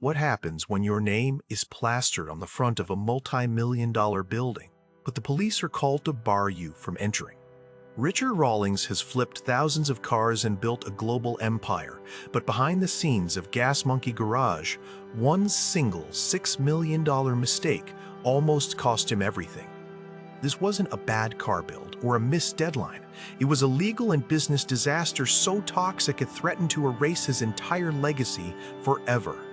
What happens when your name is plastered on the front of a multi-million-dollar building, but the police are called to bar you from entering? Richard Rawlings has flipped thousands of cars and built a global empire, but behind the scenes of Gas Monkey Garage, one single $6 million mistake almost cost him everything. This wasn't a bad car build or a missed deadline. It was a legal and business disaster so toxic it threatened to erase his entire legacy forever.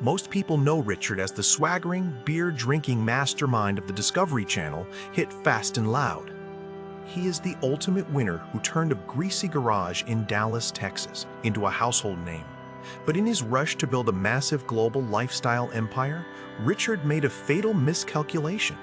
Most people know Richard as the swaggering, beer-drinking mastermind of the Discovery Channel hit Fast and Loud. He is the ultimate winner who turned a greasy garage in Dallas, Texas, into a household name. But in his rush to build a massive global lifestyle empire, Richard made a fatal miscalculation.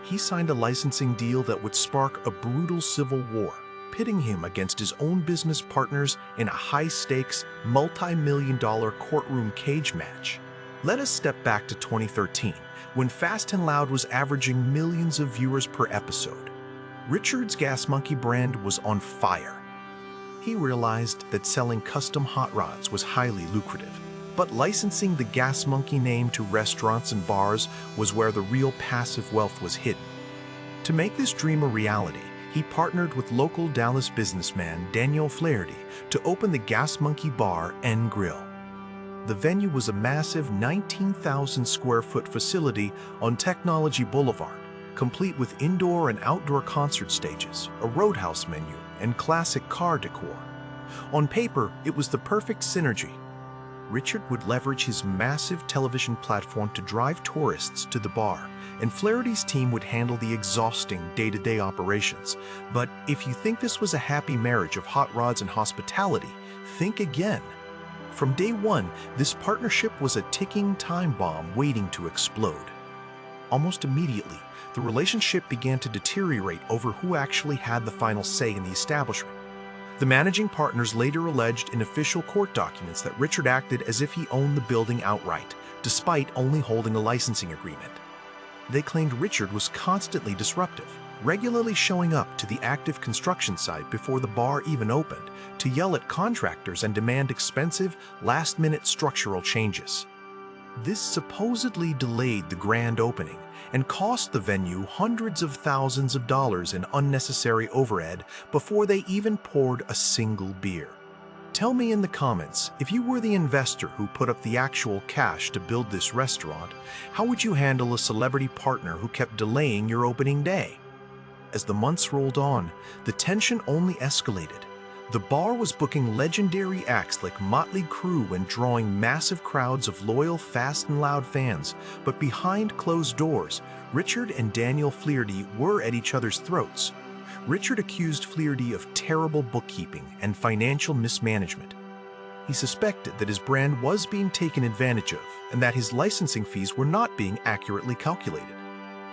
He signed a licensing deal that would spark a brutal civil war, pitting him against his own business partners in a high-stakes, multi-million-dollar courtroom cage match. Let us step back to 2013, when Fast and Loud was averaging millions of viewers per episode. Richard's Gas Monkey brand was on fire. He realized that selling custom hot rods was highly lucrative, but licensing the Gas Monkey name to restaurants and bars was where the real passive wealth was hidden. To make this dream a reality, he partnered with local Dallas businessman Daniel Flaherty to open the Gas Monkey Bar and Grill. The venue was a massive 19,000 square foot facility on Technology Boulevard, complete with indoor and outdoor concert stages, a roadhouse menu, and classic car decor. On paper, it was the perfect synergy. Richard would leverage his massive television platform to drive tourists to the bar, and Flaherty's team would handle the exhausting day-to-day operations. But if you think this was a happy marriage of hot rods and hospitality, think again. From day one, this partnership was a ticking time bomb waiting to explode. Almost immediately, the relationship began to deteriorate over who actually had the final say in the establishment. The managing partners later alleged in official court documents that Richard acted as if he owned the building outright, despite only holding a licensing agreement. They claimed Richard was constantly disruptive, regularly showing up to the active construction site before the bar even opened to yell at contractors and demand expensive, last-minute structural changes. This supposedly delayed the grand opening and cost the venue hundreds of thousands of dollars in unnecessary overhead before they even poured a single beer. Tell me in the comments, if you were the investor who put up the actual cash to build this restaurant, how would you handle a celebrity partner who kept delaying your opening day? As the months rolled on, the tension only escalated. The bar was booking legendary acts like Motley Crue and drawing massive crowds of loyal Fast and Loud fans, but behind closed doors, Richard and Daniel Flaherty were at each other's throats. Richard accused Flaherty of terrible bookkeeping and financial mismanagement. He suspected that his brand was being taken advantage of and that his licensing fees were not being accurately calculated.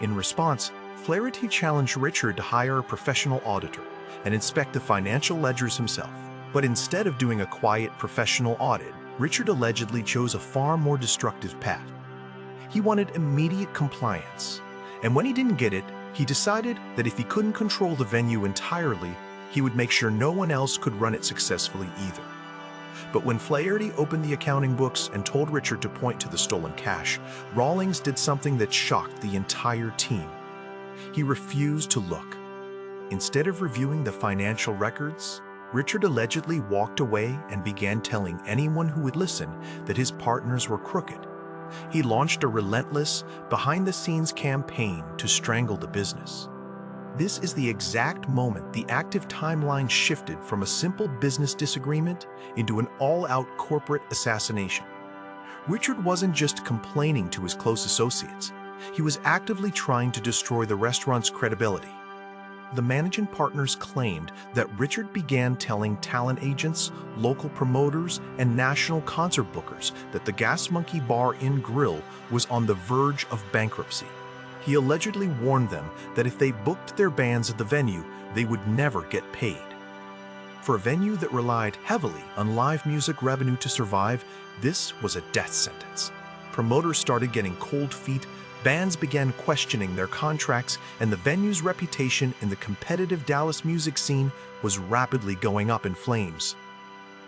In response, Flaherty challenged Richard to hire a professional auditor and inspect the financial ledgers himself. But instead of doing a quiet professional audit, Richard allegedly chose a far more destructive path. He wanted immediate compliance, and when he didn't get it, he decided that if he couldn't control the venue entirely, he would make sure no one else could run it successfully either. But when Flaherty opened the accounting books and told Richard to point to the stolen cash, Rawlings did something that shocked the entire team. He refused to look. Instead of reviewing the financial records, Richard allegedly walked away and began telling anyone who would listen that his partners were crooked. He launched a relentless, behind-the-scenes campaign to strangle the business. This is the exact moment the active timeline shifted from a simple business disagreement into an all-out corporate assassination. Richard wasn't just complaining to his close associates. He was actively trying to destroy the restaurant's credibility. The managing partners claimed that Richard began telling talent agents, local promoters, and national concert bookers that the Gas Monkey Bar and Grill was on the verge of bankruptcy. He allegedly warned them that if they booked their bands at the venue, they would never get paid. For a venue that relied heavily on live music revenue to survive, this was a death sentence. Promoters started getting cold feet, bands began questioning their contracts, and the venue's reputation in the competitive Dallas music scene was rapidly going up in flames.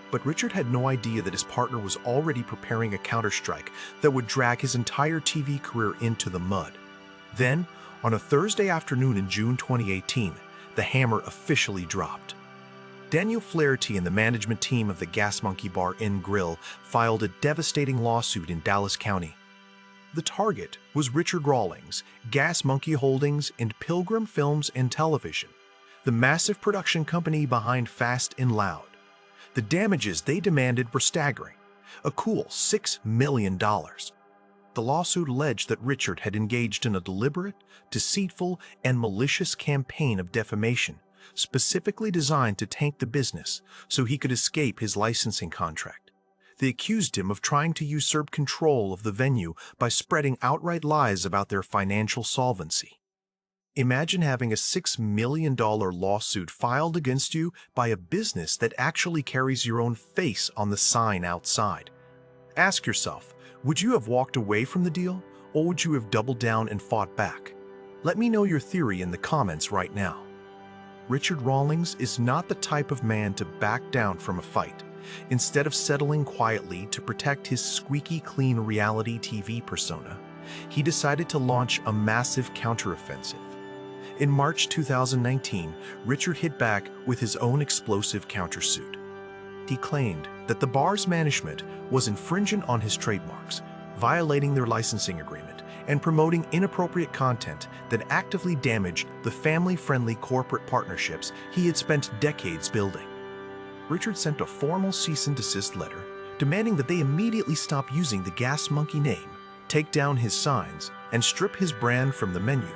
But Richard had no idea that his partner was already preparing a counterstrike that would drag his entire TV career into the mud. Then, on a Thursday afternoon in June 2018, the hammer officially dropped. Daniel Flaherty and the management team of the Gas Monkey Bar & Grill filed a devastating lawsuit in Dallas County. The target was Richard Rawlings, Gas Monkey Holdings, and Pilgrim Films and Television, the massive production company behind Fast and Loud. The damages they demanded were staggering, a cool $6 million. The lawsuit alleged that Richard had engaged in a deliberate, deceitful, and malicious campaign of defamation, specifically designed to tank the business so he could escape his licensing contract. They accused him of trying to usurp control of the venue by spreading outright lies about their financial solvency. Imagine having a $6 million lawsuit filed against you by a business that actually carries your own face on the sign outside. Ask yourself, would you have walked away from the deal, or would you have doubled down and fought back? Let me know your theory in the comments right now. Richard Rawlings is not the type of man to back down from a fight. Instead of settling quietly to protect his squeaky clean reality TV persona, he decided to launch a massive counteroffensive. In March 2019, Richard hit back with his own explosive countersuit. He claimed that the bar's management was infringing on his trademarks, violating their licensing agreement, and promoting inappropriate content that actively damaged the family-friendly corporate partnerships he had spent decades building. Richard sent a formal cease and desist letter demanding that they immediately stop using the Gas Monkey name, take down his signs, and strip his brand from the menu.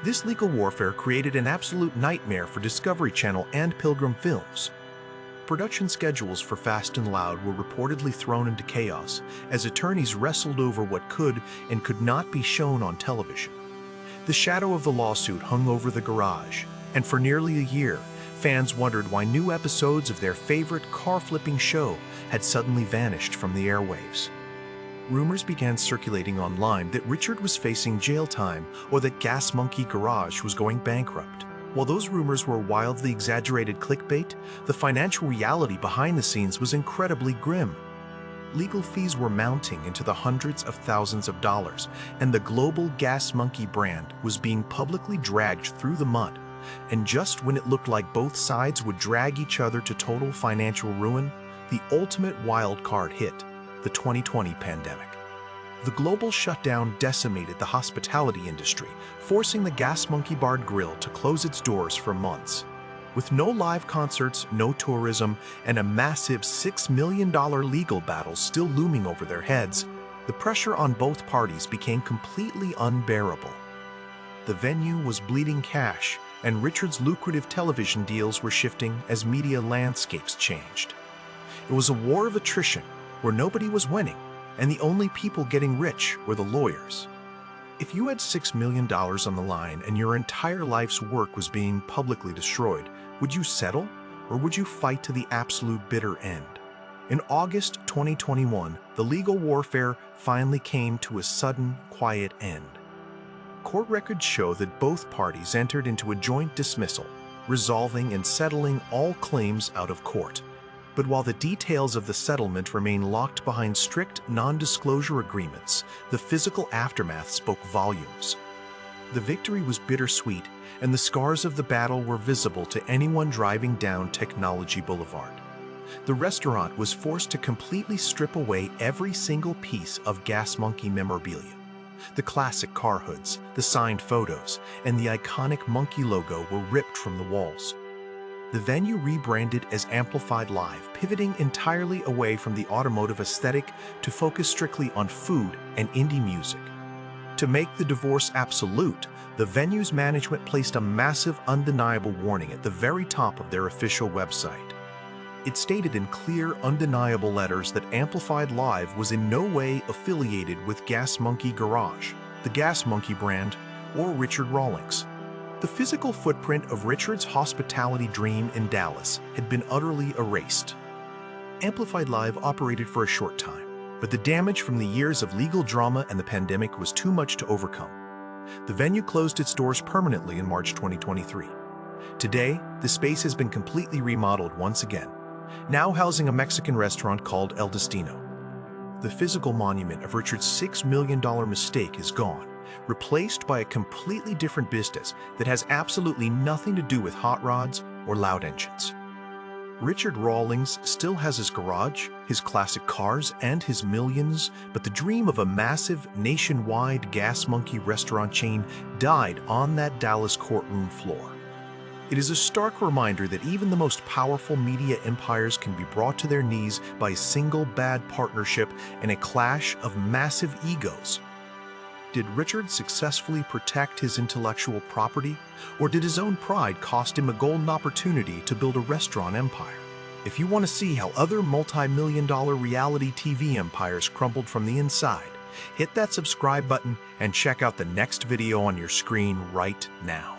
This legal warfare created an absolute nightmare for Discovery Channel and Pilgrim Films. Production schedules for Fast and Loud were reportedly thrown into chaos as attorneys wrestled over what could and could not be shown on television. The shadow of the lawsuit hung over the garage, and for nearly a year, fans wondered why new episodes of their favorite car-flipping show had suddenly vanished from the airwaves. Rumors began circulating online that Richard was facing jail time or that Gas Monkey Garage was going bankrupt. While those rumors were wildly exaggerated clickbait, the financial reality behind the scenes was incredibly grim. Legal fees were mounting into the hundreds of thousands of dollars, and the global Gas Monkey brand was being publicly dragged through the mud. And just when it looked like both sides would drag each other to total financial ruin, the ultimate wild card hit: the 2020 pandemic. The global shutdown decimated the hospitality industry, forcing the Gas Monkey Bar Grill to close its doors for months. With no live concerts, no tourism, and a massive $6 million legal battle still looming over their heads, the pressure on both parties became completely unbearable. The venue was bleeding cash, and Richard's lucrative television deals were shifting as media landscapes changed. It was a war of attrition, where nobody was winning, and the only people getting rich were the lawyers. If you had $6 million on the line and your entire life's work was being publicly destroyed, would you settle, or would you fight to the absolute bitter end? In August 2021, the legal warfare finally came to a sudden, quiet end. Court records show that both parties entered into a joint dismissal, resolving and settling all claims out of court. But while the details of the settlement remain locked behind strict non-disclosure agreements, the physical aftermath spoke volumes. The victory was bittersweet, and the scars of the battle were visible to anyone driving down Technology Boulevard. The restaurant was forced to completely strip away every single piece of Gas Monkey memorabilia. The classic car hoods, the signed photos, and the iconic monkey logo were ripped from the walls. The venue rebranded as Amplified Live, pivoting entirely away from the automotive aesthetic to focus strictly on food and indie music. To make the divorce absolute, the venue's management placed a massive, undeniable warning at the very top of their official website. It stated in clear, undeniable letters that Amplified Live was in no way affiliated with Gas Monkey Garage, the Gas Monkey brand, or Richard Rawlings. The physical footprint of Richard's hospitality dream in Dallas had been utterly erased. Amplified Live operated for a short time, but the damage from the years of legal drama and the pandemic was too much to overcome. The venue closed its doors permanently in March 2023. Today, the space has been completely remodeled once again, now housing a Mexican restaurant called El Destino. The physical monument of Richard's $6 million mistake is gone, replaced by a completely different business that has absolutely nothing to do with hot rods or loud engines. Richard Rawlings still has his garage, his classic cars, and his millions, but the dream of a massive, nationwide gas monkey restaurant chain died on that Dallas courtroom floor. It is a stark reminder that even the most powerful media empires can be brought to their knees by a single bad partnership and a clash of massive egos. Did Richard successfully protect his intellectual property, or did his own pride cost him a golden opportunity to build a restaurant empire? If you want to see how other multi-million-dollar reality TV empires crumbled from the inside, hit that subscribe button and check out the next video on your screen right now.